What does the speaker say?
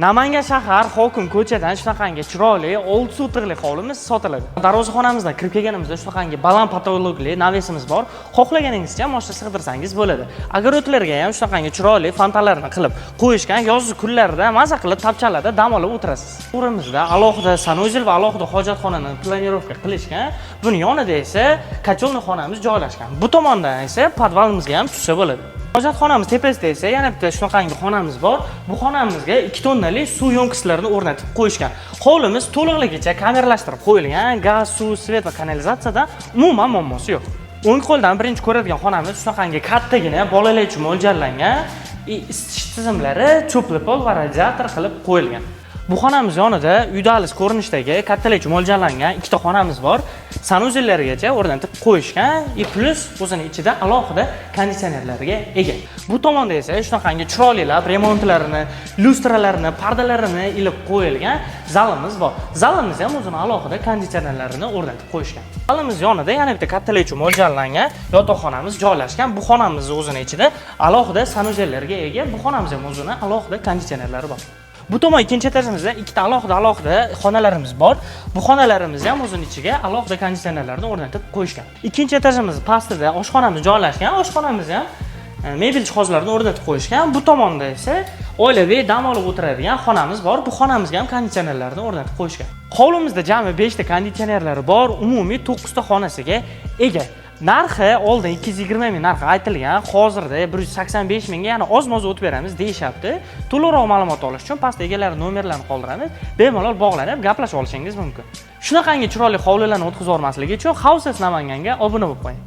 Namangan shahar hokim ko'chadan shunaqangi chiroyli 6 so'tiqli hovlimiz sotiladi. Darvozaxonamizdan kirib kelganimizda shunaqangi baland patologli navesimiz bor. Xohlaganingizcha moshina sig'dirsangiz bo'ladi. Огородlarga ham shunaqangi chiroyli fontanlarni qilib qo'yishgan. Yozgi kunlarda maza qilib tapchalarda dam olib o'tirasiz. To'g'rimizda alohida sanuzel va alohida hojatxonani planirovka qilishgan. Buni yonida esa kacholni xonamiz joylashgan. Bu tomondan esa podvalimizga ham tushsa bo'ladi. Hojatxonamiz tepasida esa yana bitta shunaqangi xonamiz bor. Bu xonamizga 2 tonnali suv yonkislarini o'rnatib qo'yishgan. Hovlimiz to'liqligicha kameralashtirib qo'yilgan. Gaz, suv, svet va kanalizatsiyadan umuman muammosi yo'q. O'ng qo'ldan birinchi ko'radigan xonamiz shunaqangi kattagina bolalar uchun mo'ljallangan. Isitish tizimlari cho'pli pol va radiator qilib qo'yilgan. Bu xonamiz yonida uydalis ko'rinishdagi kattalikcha mo'ljallangan ikkita xonamiz bor. Sanuzellargacha o'rnatib qo'yishgan, plus o'zining ichida alohida konditsionerlarga ega. Bu tomonda esa shunaqangi chiroylilab remontlarini, lustralarini, pardalarini ilib qo'yilgan zalimiz bor. Zalimiz ham o'zining alohida konditsionerlarini o'rnatib qo'yishgan. Zalimiz yonida yana bitta kattalikcha mo'ljallangan yotoqxonamiz joylashgan. Bu xonamiz o'zining ichida alohida sanuzellarga ega. Bu xonamiz ham o'zining alohida konditsionerlari bor. Bu tomon ikkinchi etajimizda ikkita alohida xonalarimiz bor. Bu xonalarimiz ham o'zining ichiga alohida konditsionerlarni o'rnatib qo'yishgan. Ikkinchi etajimiz pastida oshxonamiz joylashgan. Oshxonamiz ham mebel jihozlarini o'rnatib qo'yishgan. Bu tomonda esa oilaviy dam olib o'tiradigan xonamiz bor. Bu xonamizga ham konditsionerlarni o'rnatib qo'yishgan. Hovlimizda jami 5 ta konditsionerlari bor, umumiy 9 ta xonasiga ega. Narxi oldin 220 ming narxi aytilgan, hozirda 185 mingga yana oz-moz o'tib beramiz deyishyapti. To'liqroq ma'lumot olish uchun pastda egalari nomerlarini qoldiramiz. Bemalol bog'lanib gaplashib olishingiz mumkin. Shunaqangi chiroyli hovlilarni o'tkazib olmaslik uchun Houses Namanganga obuna bo'lib qo'ying.